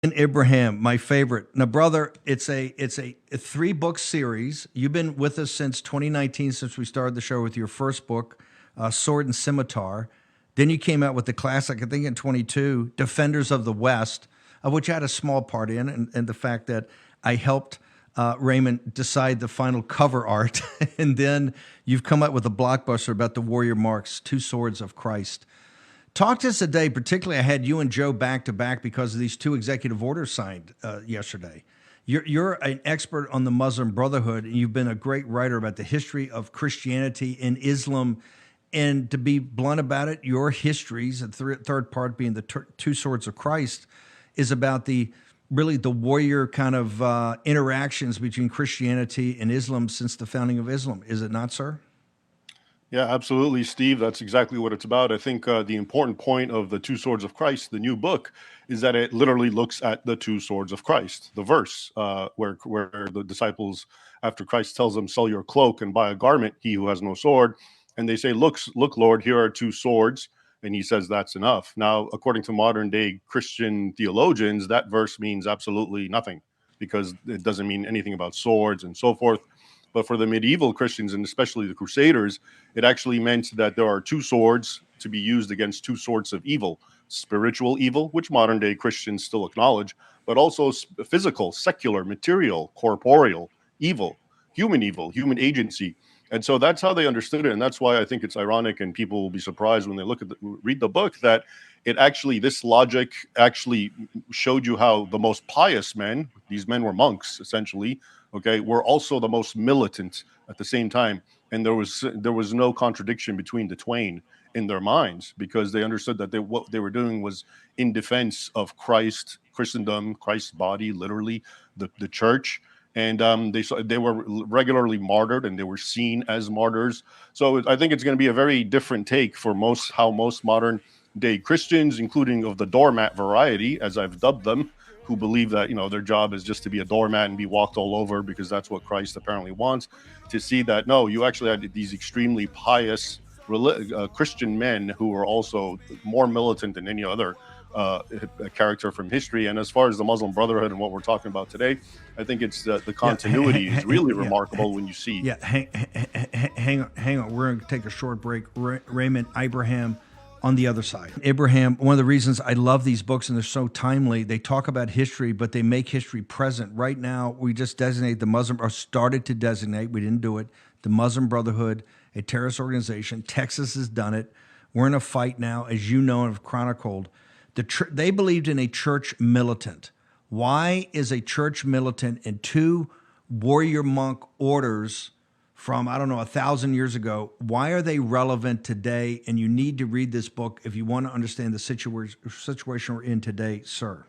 And Ibrahim, my favorite. Now, brother, it's a 3-book series. You've been with us since 2019, since we started the show with your first book, Sword and Scimitar. Then you came out with the classic, I think in 22, Defenders of the West, of which I had a small part in, and the fact that I helped Raymond decide the final cover art. And then you've come up with a blockbuster about the warrior marks, Two Swords of Christ. Talk to us today. Particularly, I had you and Joe back to back because of these 2 executive orders signed yesterday. You're an expert on the Muslim Brotherhood, and you've been a great writer about the history of Christianity and Islam. And to be blunt about it, your histories, the third part being the Two Swords of Christ, is about the really the warrior kind of interactions between Christianity and Islam since the founding of Islam. Is it not, sir? Yeah, absolutely, Steve. That's exactly what it's about. I think the important point of the Two Swords of Christ, the new book, is that it literally looks at the two swords of Christ. The verse where the disciples, after Christ tells them, "Sell your cloak and buy a garment, he who has no sword," and they say, Look, Lord, here are two swords," and he says that's enough. Now, according to modern day Christian theologians, that verse means absolutely nothing because it doesn't mean anything about swords and so forth. But for the medieval Christians, and especially the Crusaders, it actually meant that there are two swords to be used against two sorts of evil: spiritual evil, which modern day Christians still acknowledge, but also physical, secular, material, corporeal evil, human agency. And so that's how they understood it. And that's why I think it's ironic, and people will be surprised when they read the book, that this logic actually showed you how the most pious men, these men were monks essentially, okay, were also the most militant at the same time. And there was no contradiction between the twain in their minds, because they understood that what they were doing was in defense of Christ, Christendom, Christ's body, literally the church. And they were regularly martyred, and they were seen as martyrs. So I think it's going to be a very different take for how most modern day Christians, including of the doormat variety, as I've dubbed them, who believe that their job is just to be a doormat and be walked all over because that's what Christ apparently wants, to see that no, you actually had these extremely pious Christian men who were also more militant than any other character from history. And as far as the Muslim Brotherhood and what we're talking about today, I think it's the Yeah, continuity is really yeah, remarkable when you see. yeah. Hang on. We're going to take a short break. Raymond, Ibrahim, on the other side. Ibrahim, one of the reasons I love these books and they're so timely, they talk about history, but they make history present. Right now, we just designate the Muslim, or started to designate, we didn't do it, the Muslim Brotherhood, a terrorist organization. Texas has done it. We're in a fight now, as you know and have chronicled. They believed in a church militant. Why is a church militant and 2 warrior monk orders from, I don't know, 1,000 years ago, why are they relevant today? And you need to read this book if you want to understand the situation we're in today, sir.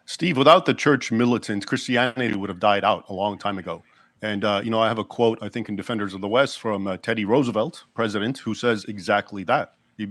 Steve, without the church militants, Christianity would have died out a long time ago. And, I have a quote, I think, in Defenders of the West from Teddy Roosevelt, president, who says exactly that. He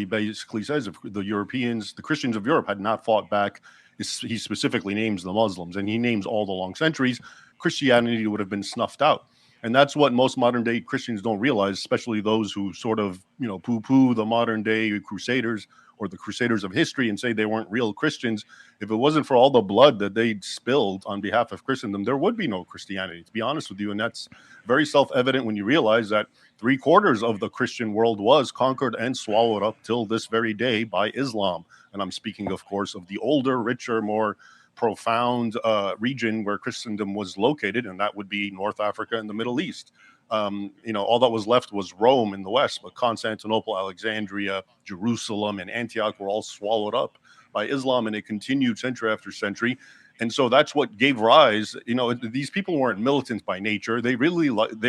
basically says, if the Christians of Europe had not fought back, he specifically names the Muslims, and he names all the long centuries, Christianity would have been snuffed out. And that's what most modern day Christians don't realize, especially those who sort of, poo-poo the modern day Crusaders or the Crusaders of history and say they weren't real Christians. If it wasn't for all the blood that they spilled on behalf of Christendom, there would be no Christianity, to be honest with you. And that's very self-evident when you realize that 3/4 of the Christian world was conquered and swallowed up till this very day by Islam. And I'm speaking, of course, of the older, richer, more profound region where Christendom was located, and that would be North Africa and the Middle East. All that was left was Rome in the West, but Constantinople, Alexandria, Jerusalem, and Antioch were all swallowed up by Islam, and it continued century after century. And so that's what gave rise. These people weren't militants by nature. They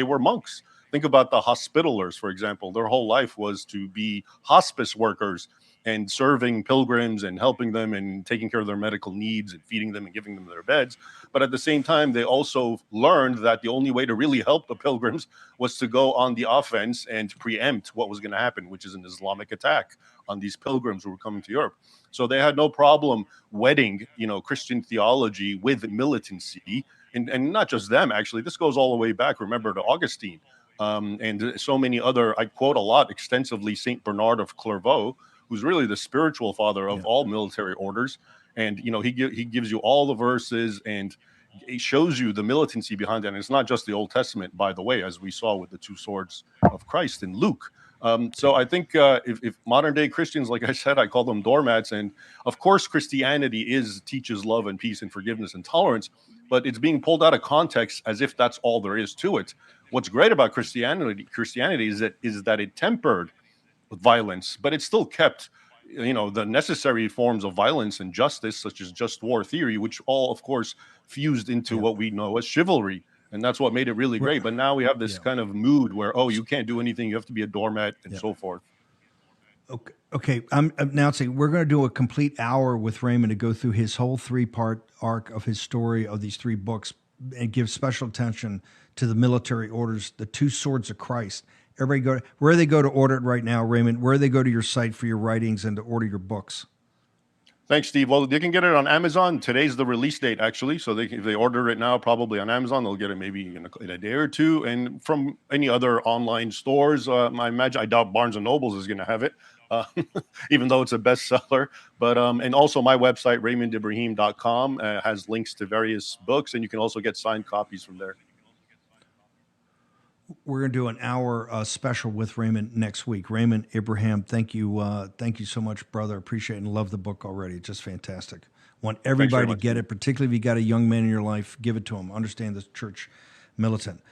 were monks. Think about the Hospitallers, for example. Their whole life was to be hospice workers and serving pilgrims and helping them and taking care of their medical needs and feeding them and giving them their beds. But at the same time, they also learned that the only way to really help the pilgrims was to go on the offense and preempt what was going to happen, which is an Islamic attack on these pilgrims who were coming to Europe. So they had no problem wedding, Christian theology with militancy. And not just them, actually. This goes all the way back, remember, to Augustine. And so many other, I quote a lot extensively, St. Bernard of Clairvaux, who's really the spiritual father of all military orders. And he gives you all the verses, and it shows you the militancy behind it. And it's not just the Old Testament, by the way, as we saw with the two swords of Christ in Luke. So I think if modern day Christians, like I said, I call them doormats. And of course, Christianity teaches love and peace and forgiveness and tolerance, but it's being pulled out of context as if that's all there is to it. What's great about Christianity is that it tempered violence, but it still kept the necessary forms of violence and justice, such as just war theory, which all, of course, fused into what we know as chivalry. And that's what made it really great. But now we have this kind of mood where, you can't do anything, you have to be a doormat, and so forth. Okay. I'm announcing we're going to do a complete hour with Raymond to go through his whole 3-part arc of his story of these 3 books and give special attention to the military orders, the two swords of Christ. Everybody where they go to order it right now, Raymond, where they go to your site for your writings and to order your books. Thanks, Steve. Well, they can get it on Amazon. Today's the release date, actually. So if they order it now, probably on Amazon, they'll get it maybe in a day or two. And from any other online stores, I doubt Barnes & Nobles is going to have it, even though it's a bestseller. But and also my website, RaymondIbrahim.com, has links to various books, and you can also get signed copies from there. We're going to do an hour special with Raymond next week. Raymond Ibrahim, thank you so much, brother. Appreciate it and love the book already. It's just fantastic. Want everybody to get it, particularly if you got a young man in your life. Give it to him. Understand the church militant.